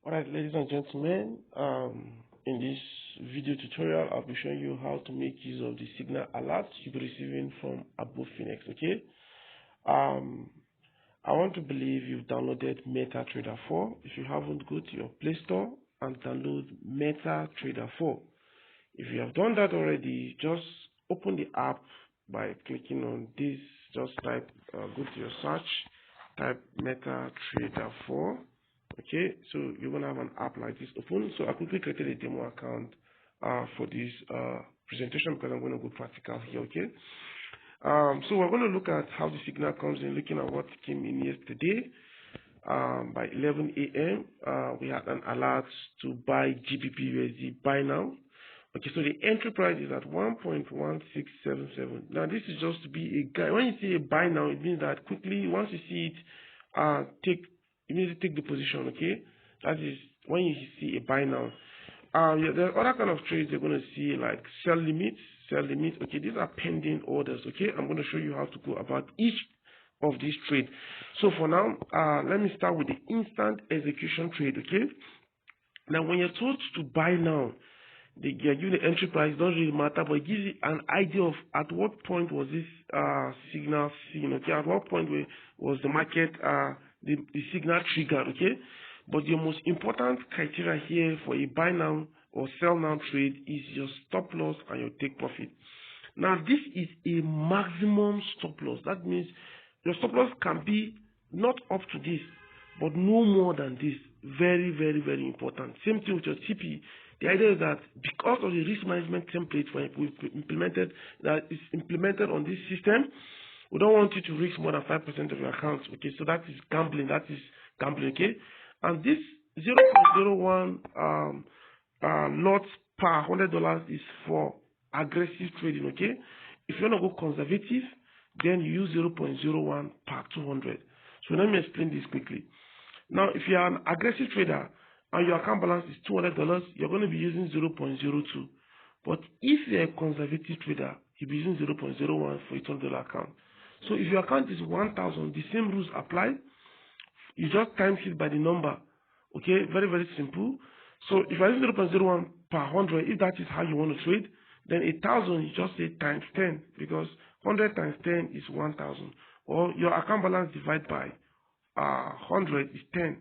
Alright, ladies and gentlemen, in this video tutorial, I'll be showing you how to make use of the signal alerts you'll be receiving from above Phoenix, okay? I want to believe you've downloaded MetaTrader 4. If you haven't, go to your Play Store and download MetaTrader 4. If you have done that already, just open the app by clicking on this. Just type, go to your search, type MetaTrader 4. Okay, so you're gonna have an app like this open. So I quickly created a demo account for this presentation because I'm gonna go practical here. Okay, so we're gonna look at how the signal comes in, looking at what came in yesterday. By 11 a.m. We had an alert to buy GBP USD buy now. Okay, so the entry price is at 1.1677. Now this is just to be a guide. When you see a buy now, it means that quickly once you see it, you need to take the position. Okay, that is when you see a buy now. Yeah, there are other kind of trades you're going to see, like sell limits. Okay, these are pending orders. Okay, I'm going to show you how to go about each of these trades. So for now, let me start with the instant execution trade. Okay, now when you're told to buy now, they give you the entry price, doesn't really matter, but it gives you an idea of at what point was this signal seen. Okay, at what point was the market the signal triggered. Okay, but your most important criteria here for a buy now or sell now trade is your stop loss and your take profit. Now this is a maximum stop loss. That means your stop loss can be not up to this, but no more than this. Very, very, very important. Same thing with your TP. The idea is that because of the risk management template we've implemented, that is implemented on this system, we don't want you to risk more than 5% of your accounts. Okay, so that is gambling. Okay, and this 0.01 lots per $100 is for aggressive trading. Okay, if you want to go conservative, then you use 0.01 per 200. So let me explain this quickly. Now, if you are an aggressive trader and your account balance is $200, you're going to be using 0.02. But if you're a conservative trader, you'll be using 0.01 for a $200 account. So if your account is 1,000, the same rules apply. You just times it by the number. Okay, very, very simple. So if you're using 0.01 per 100, if that is how you want to trade, then 1,000 you just say times 10, because 100 times 10 is 1,000. Or your account balance divided by 100 is 10.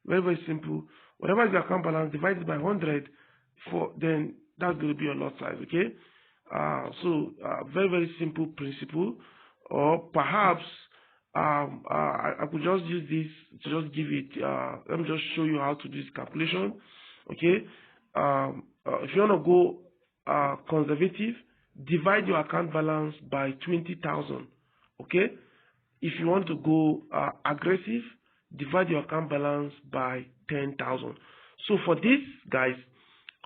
Very, very simple. Whatever is your account balance divided by 100, then that's going to be your lot size. Okay, very, very simple principle. Or perhaps I could just use this to just give it. Let me just show you how to do this calculation. Okay, if you want to go conservative, divide your account balance by 20,000. Okay. If you want to go aggressive, divide your account balance by 10,000. So for this, guys,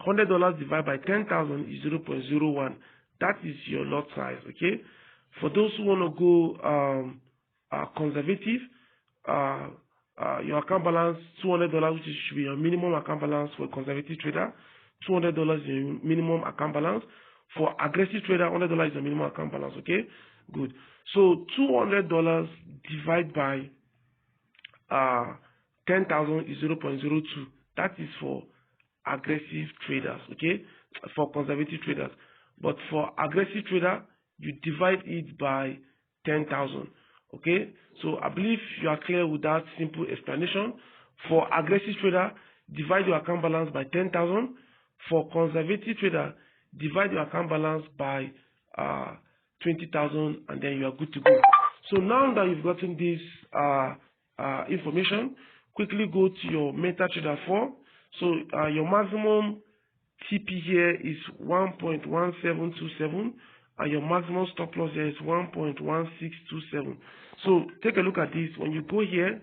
$100 divided by 10,000 is 0.01. That is your lot size. Okay. For those who want to go conservative, your account balance $200, which should be your minimum account balance for a conservative trader. $200 is your minimum account balance. For aggressive trader, $100 is your minimum account balance. Okay, good. So $200 divided by 10,000 is 0.02. That is for aggressive traders. Okay, for conservative traders. But for aggressive trader, you divide it by 10,000. Okay, so I believe you are clear with that simple explanation. For aggressive trader, divide your account balance by 10,000. For conservative trader, divide your account balance by 20,000, and then you are good to go. So now that you've gotten this information, quickly go to your MetaTrader 4. So your maximum TP here is 1.1727, and your maximum stop loss here is 1.1627. So take a look at this. When you go here,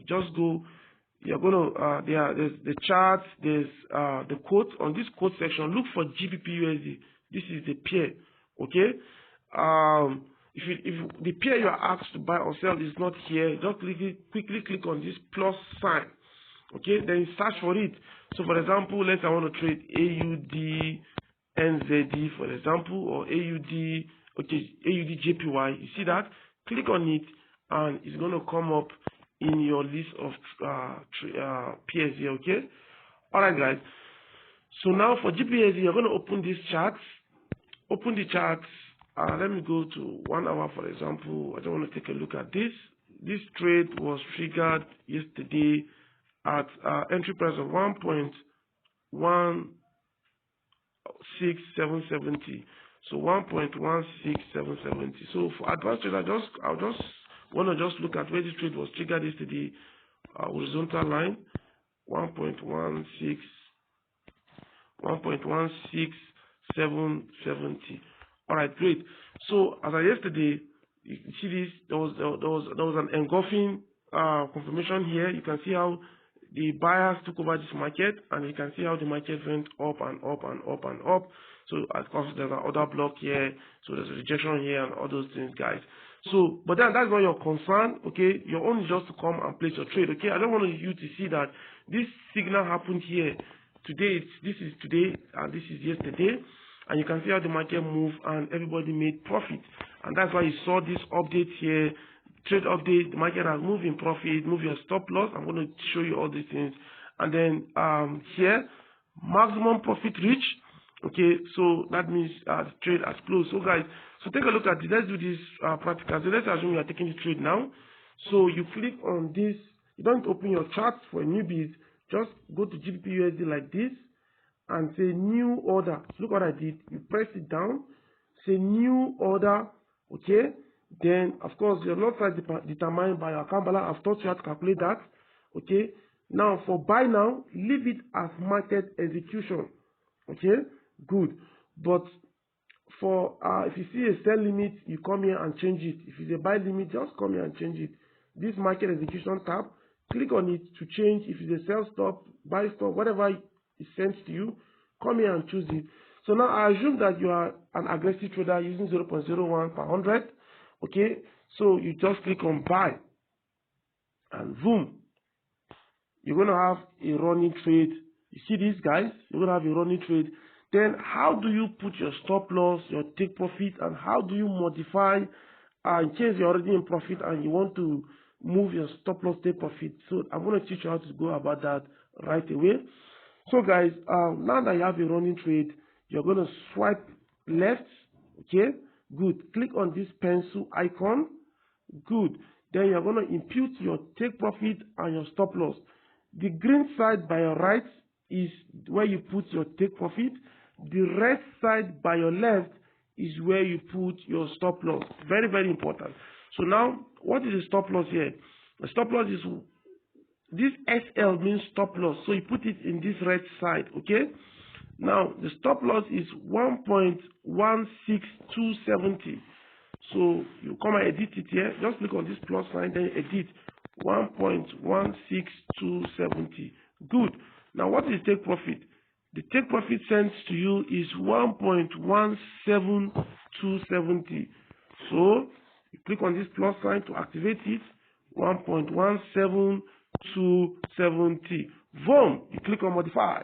just go. You're going to there's the chart, there's the quote. On this quote section, look for GBP USD. This is the pair. Okay. If the pair you are asked to buy or sell is not here, just quickly click on this plus sign. Okay, then search for it. So for example, let's say I want to trade AUD NZD, for example, or AUD JPY. You see that? Click on it and it's going to come up in your list of pairs here. Okay. All right, guys. So now for GPSD, you're going to open these charts. Open the charts. Let me go to 1 hour, for example. I just want to take a look at this. This trade was triggered yesterday at entry price of 1.16770. So 1.16770. So for advanced trade, I'll just want to look at where this trade was triggered yesterday. Horizontal line 1.16770. All right, great. So as of yesterday, you see this. There was an engulfing confirmation here. You can see how the buyers took over this market, and you can see how the market went up and up and up and up. So of course there's another block here. So there's a rejection here and all those things, guys. So, but then that's not your concern, okay? Your own is just to come and place your trade, okay? I don't want you to see that this signal happened here. Today, this is today, and this is yesterday. And you can see how the market moved and everybody made profit. And that's why you saw this update here, trade update. The market has moved in profit, move your stop loss. I'm going to show you all these things. And then here, maximum profit reach. Okay, so that means the trade has closed. So guys, so take a look at it. Let's do this practical. So let's assume you are taking the trade now. So you click on this. You don't open your charts for a newbies. Just go to GBP/USD like this and say new order. So look what I did. You press it down, say new order. Okay, then of course your lot price determined by your account balance. I've taught you how to calculate that. Okay, now for buy now, leave it as market execution. Okay, good. But for if you see a sell limit, you come here and change it. If it's a buy limit, just come here and change it. This market execution tab, click on it to change. If it's a sell stop, buy stop, whatever is sent to you, come here and choose it. So now I assume that you are an aggressive trader using 0.01 per 100. Okay, so you just click on buy and boom, you're going to have a running trade. You see this, guys? You're going to have a running trade. Then how do you put your stop loss, your take profit, and how do you modify in case you're already in profit and you want to move your stop loss, take profit? So I'm going to teach you how to go about that right away. So guys, now that you have a running trade, you're going to swipe left. Okay, good. Click on this pencil icon. Good. Then you're going to impute your take profit and your stop loss. The green side by your right is where you put your take profit. The red side by your left is where you put your stop loss. Very, very important. So now, what is the stop loss here? The stop loss is, this SL means stop loss. So you put it in this red side, okay? Now, the stop loss is 1.16270. So you come and edit it here. Just click on this plus sign, then edit 1.16270. Good. Now, what is take profit? The take profit sent to you is 1.17270. So you click on this plus sign to activate it. 1.17270. Boom. You click on modify.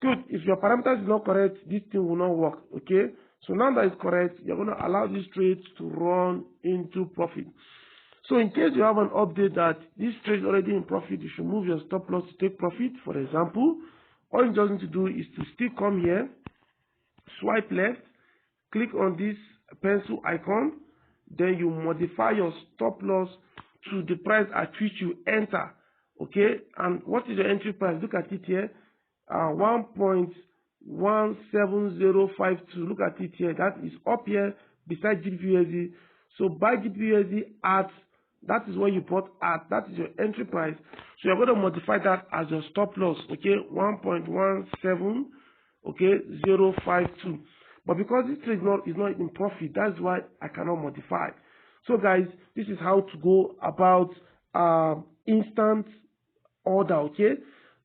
Good. If your parameters is not correct, this thing will not work. Okay. So now that it's correct, you're going to allow this trade to run into profit. So in case you have an update that this trade is already in profit, you should move your stop loss to take profit. For example, all you just need to do is to still come here, swipe left, click on this pencil icon, then you modify your stop loss to the price at which you enter. Okay, and what is your entry price? Look at it here, 1.17052. Look at it here. That is up here beside GBP/USD. So buy GBP/USD at, that is what you bought at, that is your entry price. So you're going to modify that as your stop loss, okay, 1.17, okay, 052. But because this trade is not in profit, that's why I cannot modify. So guys, this is how to go about instant order, okay.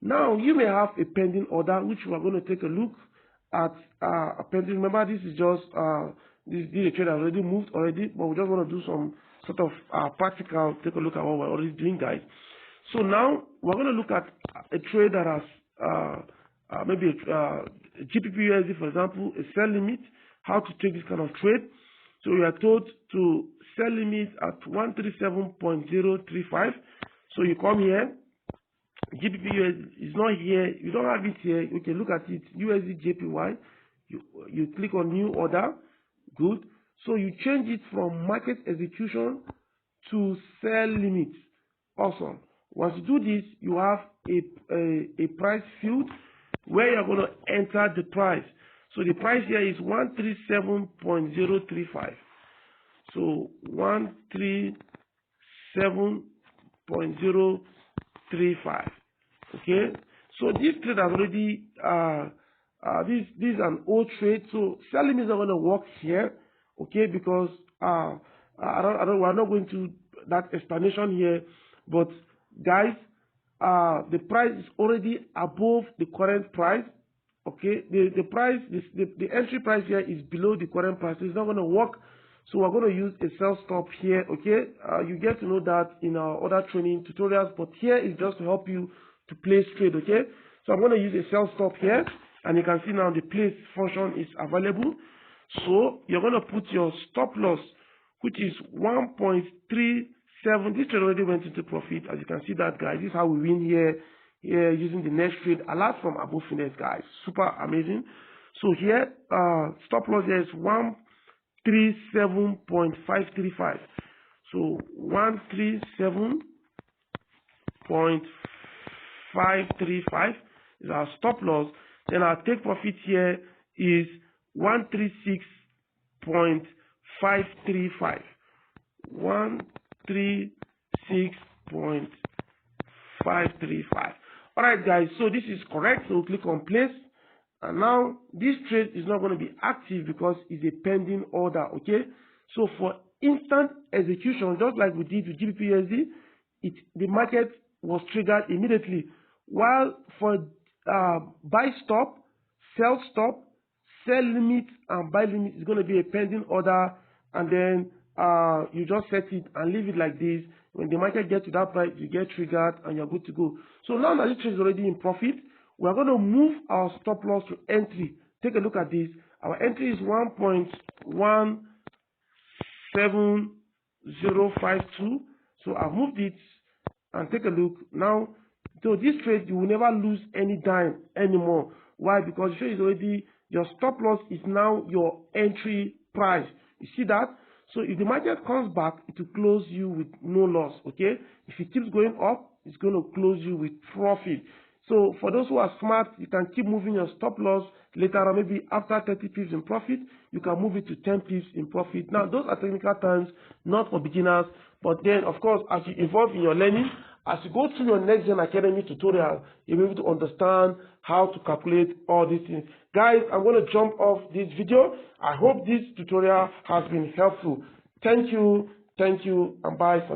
Now you may have a pending order, which we are going to take a look at. A pending. Remember, this is just this trade has already moved already, but we just want to do some sort of practical. Take a look at what we're already doing, guys. So now we're going to look at a trade that has maybe GBP/USD, for example, a sell limit. How to take this kind of trade. So So we are told to sell limit at 137.035. So you come here. GBP is not here. You don't have it here. You can look at it. USD JPY. You click on new order. Good. So you change it from market execution to sell limit. Awesome. Once you do this, you have a price field where you're going to enter the price. So the price here is 137.035. So 137.035. Okay. So this trade has already this is an old trade. So selling is not going to work here. Okay, because we're not going to that explanation here. But guys, the price is already above the current price. Okay, the price, the entry price here is below the current price. So it's not going to work. So we're going to use a sell stop here. Okay, you get to know that in our other training tutorials, but here is just to help you to place trade. Okay, so I'm going to use a sell stop here, and you can see now the place function is available. So you're going to put your stop loss, which is 1.37. This trade already went into profit. As you can see that, guys, this is how we win here using the next trade alert from above finesse, guys. Super amazing. So here, stop loss here is 137.535. So 137.535 is our stop loss. Then our take profit here is 136.535. 136.535. Alright, guys, so this is correct. So we'll click on place. And now this trade is not going to be active because it's a pending order. Okay. So for instant execution, just like we did with GBP the market was triggered immediately. While for buy stop, sell stop, sell limit, and buy limit is going to be a pending order, and then you just set it and leave it like this. When the market gets to that price, you get triggered and you're good to go. So now that this trade is already in profit, we are going to move our stop loss to entry. Take a look at this. Our entry is 1.17052. So I've moved it and take a look. Now, so this trade, you will never lose any dime anymore. Why? Because the trade is already, your stop loss is now your entry price. You see that? So if the market comes back, it will close you with no loss. Okay? If it keeps going up, it's going to close you with profit. So for those who are smart, you can keep moving your stop loss later on. Maybe after 30 pips in profit, you can move it to 10 pips in profit. Now, those are technical terms, not for beginners. But then, of course, as you evolve in your learning, as you go through your Next Gen Academy tutorial, you'll be able to understand how to calculate all these things. Guys, I'm going to jump off this video. I hope this tutorial has been helpful. Thank you, and bye for now.